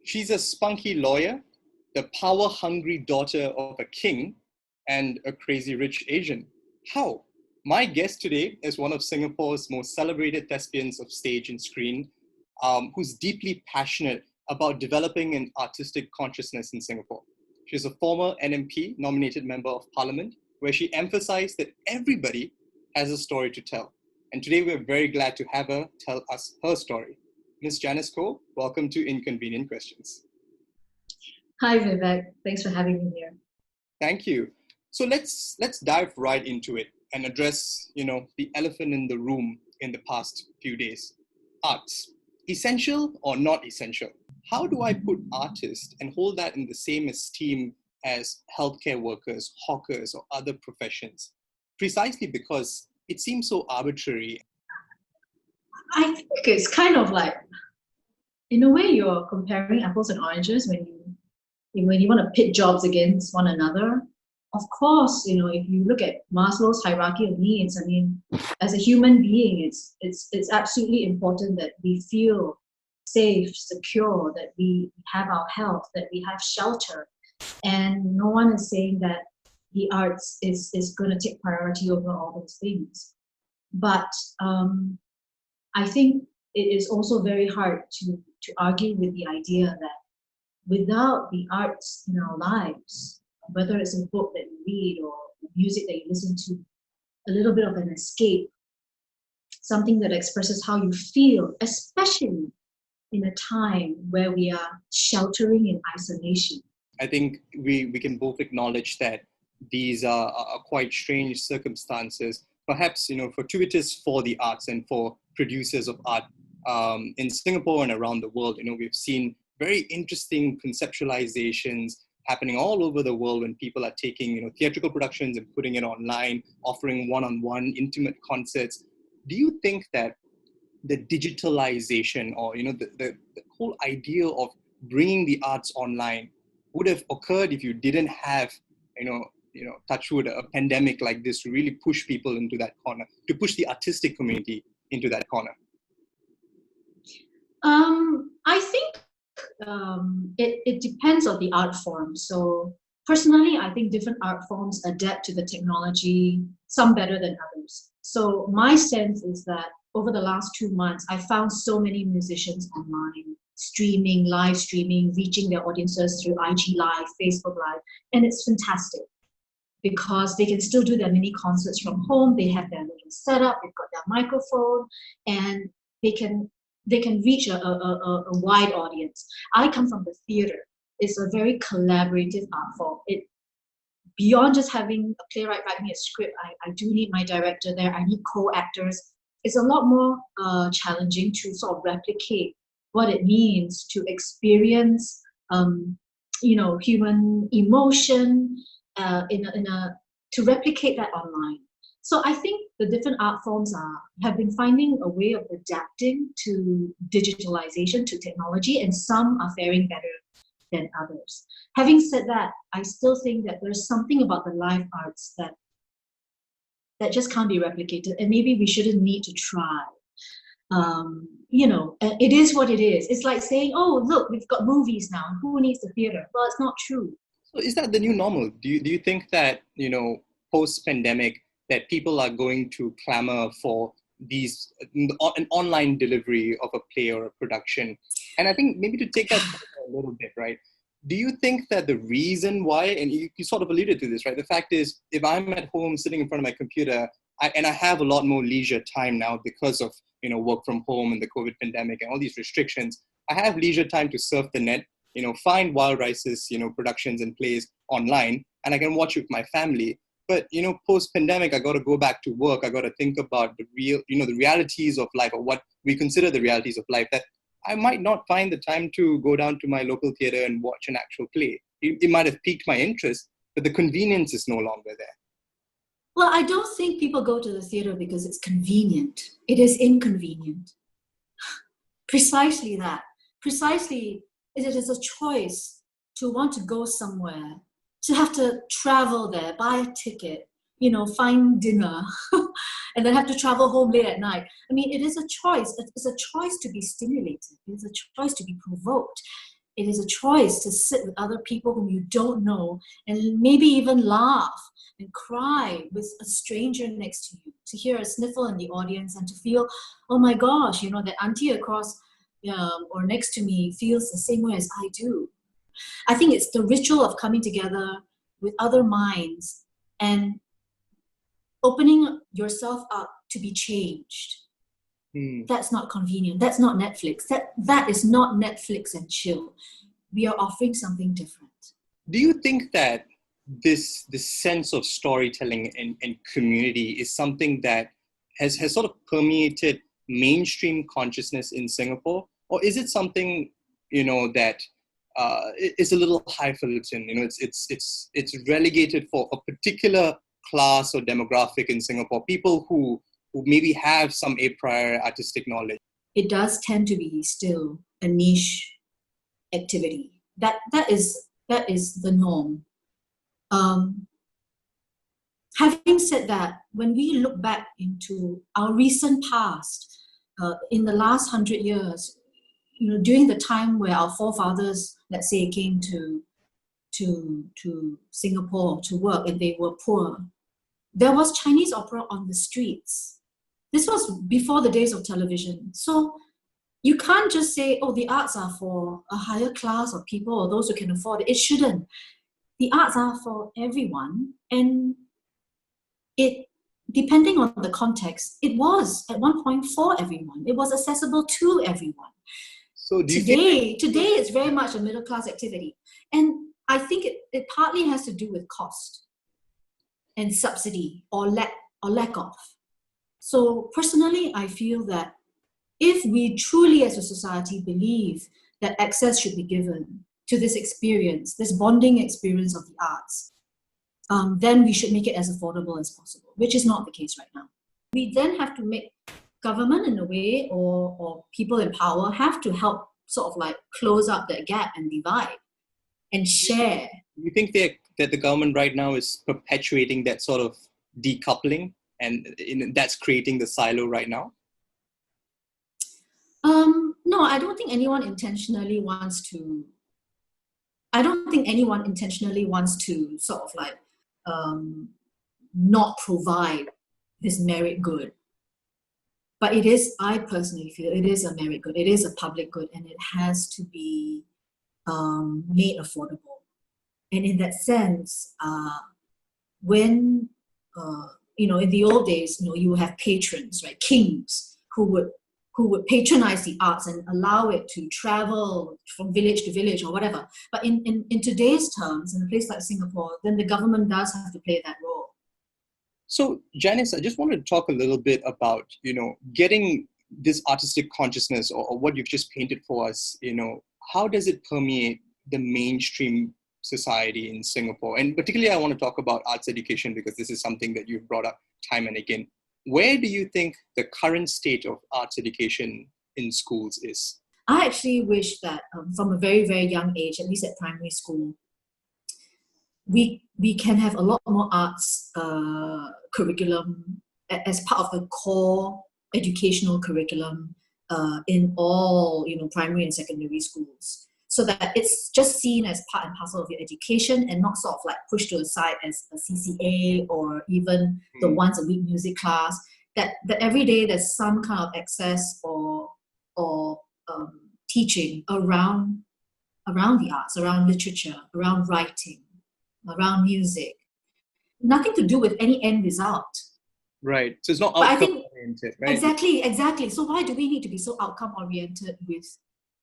She's a spunky lawyer, the power-hungry daughter of a king, and a crazy rich Asian. How? My guest today is one of Singapore's most celebrated thespians of stage and screen, who's deeply passionate about developing an artistic consciousness in Singapore. She's a former NMP, nominated member of parliament, where she emphasized that everybody has a story to tell. And today we're very glad to have her tell us her story. Ms. Janice Koh, welcome to Inconvenient Questions. Hi, Vivek. Thanks for having me here. Thank you. So let's dive right into it and address, the elephant in the room in the past few days. Arts, essential or not essential? How do I put artists and hold that in the same esteem as healthcare workers, hawkers, or other professions? Precisely because it seems so arbitrary. I think it's kind of like, in a way, you're comparing apples and oranges when you want to pit jobs against one another. Of course, if you look at Maslow's hierarchy of needs, as a human being, it's absolutely important that we feel safe, secure, that we have our health, that we have shelter. And no one is saying that the arts is going to take priority over all those things. But I think it is also very hard to argue with the idea that without the arts in our lives, whether it's a book that you read or music that you listen to, a little bit of an escape, something that expresses how you feel, especially in a time where we are sheltering in isolation. I think we can both acknowledge that these are quite strange circumstances, perhaps, fortuitous for the arts and for producers of art in Singapore and around the world. We've seen very interesting conceptualizations happening all over the world when people are taking, theatrical productions and putting it online, offering one-on-one intimate concerts. Do you think that the digitalization or, the whole idea of bringing the arts online would have occurred if you didn't have, touch wood, a pandemic like this to really push people into that corner, to push the artistic community into that corner? I think it depends on the art form. So personally, I think different art forms adapt to the technology, some better than others. So my sense is that over the last 2 months, I found so many musicians online, live streaming, reaching their audiences through IG Live, Facebook Live, and it's fantastic because they can still do their mini concerts from home. They have their little setup, they've got their microphone, and they can reach a wide audience. I come from the theater. It's a very collaborative art form. Beyond just having a playwright write me a script, I do need my director there. I need co-actors. It's a lot more challenging to sort of replicate what it means to experience, human emotion to replicate that online. So I think the different art forms have been finding a way of adapting to digitalization, to technology, and some are faring better than others. Having said that, I still think that there's something about the live arts that just can't be replicated, and maybe we shouldn't need to try. It is what it is. It's like saying, oh, look, we've got movies now. Who needs the theater? Well, it's not true. So is that the new normal? Do you think that, post-pandemic, that people are going to clamor for an online delivery of a play or a production? And I think maybe to take that a little bit, right? Do you think that the reason why, and you sort of alluded to this, right? The fact is, if I'm at home sitting in front of my computer, I have a lot more leisure time now because of, work from home and the COVID pandemic and all these restrictions, I have leisure time to surf the net, find Wild Rice's, productions and plays online, and I can watch it with my family. But, post-pandemic, I got to go back to work. I got to think about the realities of life, or what we consider the realities of life, that I might not find the time to go down to my local theater and watch an actual play. It might have piqued my interest, but the convenience is no longer there. Well, I don't think people go to the theater because it's convenient. It is inconvenient. Precisely that. Precisely, it is a choice to want to go somewhere, to have to travel there, buy a ticket, find dinner, and then have to travel home late at night. I mean, it is a choice. It's a choice to be stimulated. It's a choice to be provoked. it is a choice to sit with other people whom you don't know and maybe even laugh and cry with a stranger next to you, to hear a sniffle in the audience and to feel, oh my gosh, that auntie across or next to me feels the same way as I do. I think it's the ritual of coming together with other minds and opening yourself up to be changed. That's not convenient. That's not Netflix. That is not Netflix and chill. We are offering something different. Do you think that this sense of storytelling and community is something that has sort of permeated mainstream consciousness in Singapore? Or is it something, that is a little highfalutin? It's relegated for a particular class or demographic in Singapore, people who maybe have some a prior artistic knowledge. It does tend to be still a niche activity. That is the norm. Having said that, when we look back into our recent past, in the last 100 years, during the time where our forefathers, let's say, came to Singapore to work and they were poor, there was Chinese opera on the streets. This was before the days of television. So you can't just say, oh, the arts are for a higher class of people or those who can afford it. It shouldn't. The arts are for everyone. And depending on the context, it was at one point for everyone. It was accessible to everyone. So today it's very much a middle class activity. And I think it partly has to do with cost and subsidy or lack of. So personally, I feel that if we truly as a society believe that access should be given to this experience, this bonding experience of the arts, then we should make it as affordable as possible, which is not the case right now. We then have to make government in a way or people in power have to help sort of like close up that gap and divide and share. You think that the government right now is perpetuating that sort of decoupling and that's creating the silo right now? No, I don't think anyone intentionally wants to. I don't think anyone intentionally wants to sort of like not provide this merit good. But it is, I personally feel, it is a merit good. It is a public good, and it has to be made affordable. And in that sense, when in the old days, you would have patrons, right, kings who would patronize the arts and allow it to travel from village to village or whatever. But in today's terms, in a place like Singapore, then the government does have to play that role. So, Janice, I just wanted to talk a little bit about, getting this artistic consciousness or what you've just painted for us, how does it permeate the mainstream society in Singapore? And particularly, I want to talk about arts education because this is something that you've brought up time and again. Where do you think the current state of arts education in schools is? I actually wish that from a very, very young age, at least at primary school, we can have a lot more arts curriculum as part of the core educational curriculum in all primary and secondary schools, so that it's just seen as part and parcel of your education and not sort of like pushed to the side as a CCA or even the once a week music class. That every day there's some kind of access or teaching around the arts, around literature, around writing, around music. Nothing to do with any end result. Right. So it's not outcome oriented, right? Exactly. So why do we need to be so outcome oriented with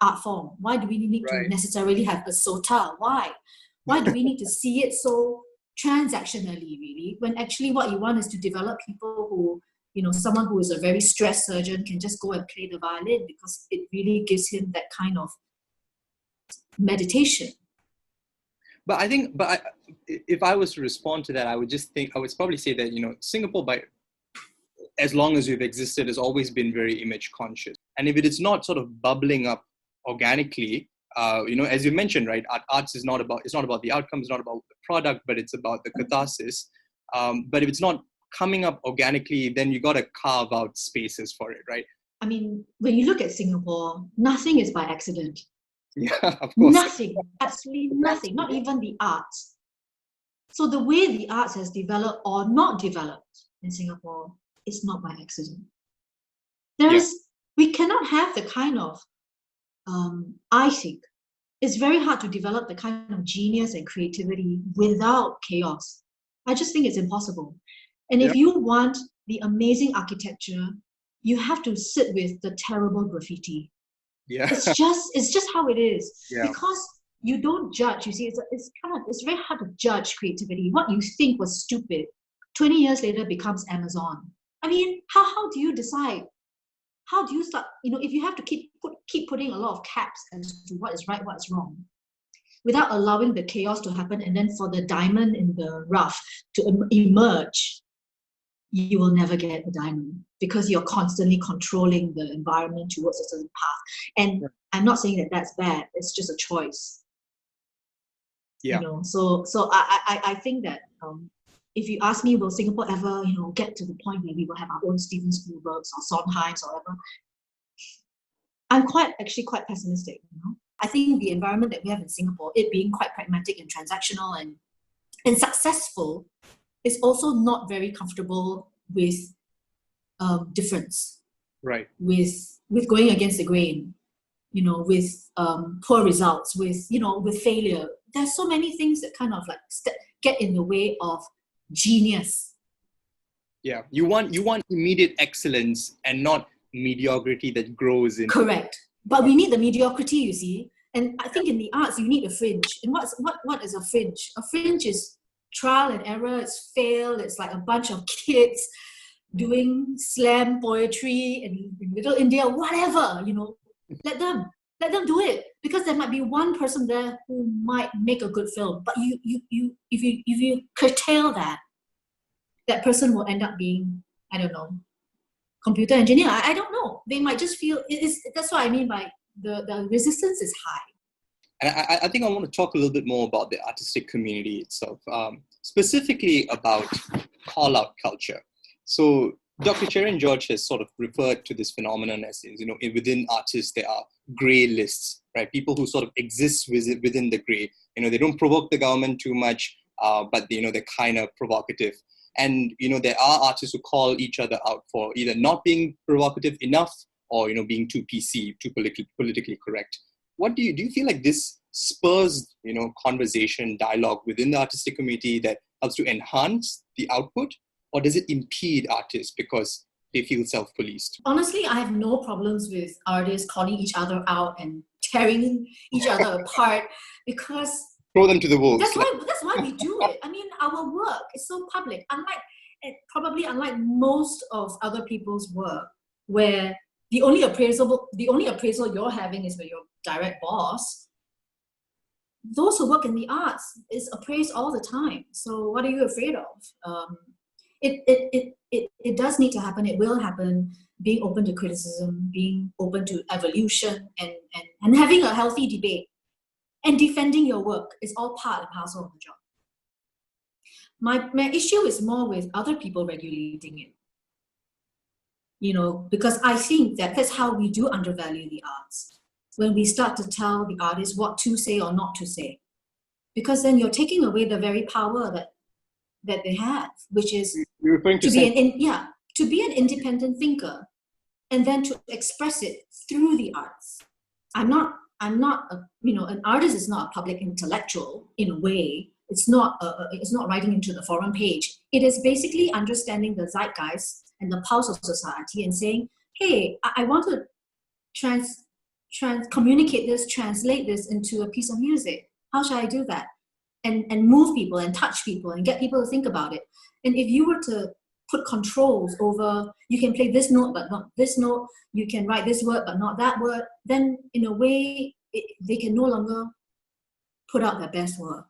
art form? Why do we need to necessarily have a SOTA? Why do we need to see it so transactionally, really, when actually what you want is to develop people who, someone who is a very stressed surgeon can just go and play the violin because it really gives him that kind of meditation. But if I was to respond to that, I would probably say that, Singapore, as long as we've existed, has always been very image conscious. And if it is not sort of bubbling up organically, as you mentioned, right, arts is not about the outcome, it's not about the product, but it's about the catharsis. But if it's not coming up organically, then you got to carve out spaces for it, right? I mean, when you look at Singapore, nothing is by accident. Yeah, of course. Nothing, absolutely nothing, not even the arts. So the way the arts has developed or not developed in Singapore is not by accident. We cannot have the kind of, I think, it's very hard to develop the kind of genius and creativity without chaos. I just think it's impossible. And if you want the amazing architecture, you have to sit with the terrible graffiti. Yeah. It's just how it is. Yeah. Because you don't judge. You see, it's very hard to judge creativity. What you think was stupid, 20 years later becomes Amazon. I mean, how do you decide? How do you start? If you have to keep putting a lot of caps as to what is right, what is wrong, without allowing the chaos to happen, and then for the diamond in the rough to emerge, you will never get the diamond because you're constantly controlling the environment towards a certain path. And I'm not saying that that's bad. It's just a choice. Yeah. So I think that if you ask me, will Singapore ever, get to the point where we will have our own Steven Spielbergs or Sondheims or whatever? I'm actually quite pessimistic. I think the environment that we have in Singapore, it being quite pragmatic and transactional and successful, is also not very comfortable with difference. Right. With going against the grain, with poor results, with failure. There's so many things that kind of like get in the way of genius. Yeah, you want immediate excellence and not mediocrity that grows in. Correct, but we need the mediocrity, you see. And I think in the arts you need a fringe. And what is a fringe? A fringe is trial and error. It's fail. It's like a bunch of kids doing slam poetry in Little India, whatever. Let them do it, because there might be one person there who might make a good film. But if you curtail that person will end up being, I don't know, computer engineer. I don't know. They might just feel that's what I mean by the resistance is high. And I think I want to talk a little bit more about the artistic community itself, specifically about call-out culture. So Dr. Cherin George has sort of referred to this phenomenon as, within artists, there are gray lists, right? People who sort of exist within the gray. They don't provoke the government too much, but they're kind of provocative. And, there are artists who call each other out for either not being provocative enough or, being too PC, too politically correct. What do you feel like this spurs, conversation, dialogue within the artistic community that helps to enhance the output? Or does it impede artists because they feel self-policed? Honestly, I have no problems with artists calling each other out and tearing each other apart, because throw them to the wolves. That's why we do it. I mean, our work is so public. Unlike most of other people's work, where the only appraisal you're having is with your direct boss. Those who work in the arts is appraised all the time. So what are you afraid of? It does need to happen. It will happen. Being open to criticism, being open to evolution, and having a healthy debate. And defending your work is all part and parcel of the job. My issue is more with other people regulating it. Because I think that's how we do undervalue the arts. When we start to tell the artists what to say or not to say. Because then you're taking away the very power that they have, which is to be an independent thinker, and then to express it through the arts. I'm not an artist is not a public intellectual in a way. It's not writing into the forum page. It is basically understanding the zeitgeist and the pulse of society and saying, hey, I want to communicate this, translate this into a piece of music. How shall I do that? And move people and touch people and get people to think about it. And if you were to put controls over, you can play this note but not this note, you can write this word but not that word, then in a way they can no longer put out their best work.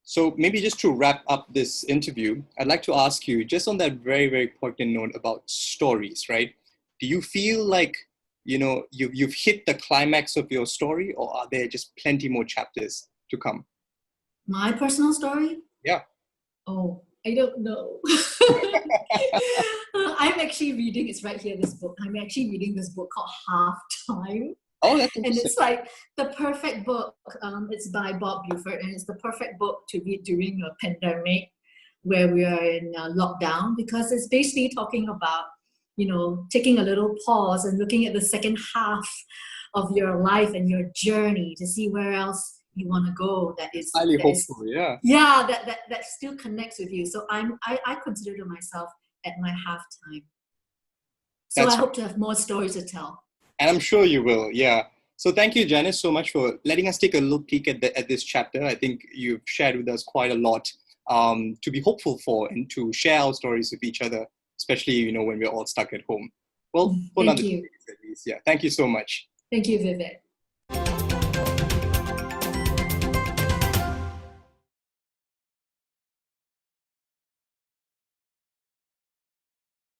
So maybe just to wrap up this interview, I'd like to ask you, just on that very, very important note about stories, right? Do you feel like you've hit the climax of your story, or are there just plenty more chapters to come? My personal story? Yeah. Oh, I don't know. I'm actually reading, it's right here, this book. I'm actually reading this book called Half Time. Oh, that's And interesting. it's like the perfect book. It's by Bob Buford, and it's the perfect book to read during a pandemic where we are in lockdown, because it's basically talking about, taking a little pause and looking at the second half of your life and your journey to see where else you want to go. Highly hopeful, yeah. Yeah, that still connects with you. So I consider myself at my halftime. So I That's hope to have more stories to tell. And I'm sure you will, yeah. So thank you, Janice, so much for letting us take a little peek at this chapter. I think you've shared with us quite a lot to be hopeful for and to share our stories with each other, especially, when we're all stuck at home. Well, for Thank another 2 you. days at least. Yeah. Thank you so much. Thank you, Vivek.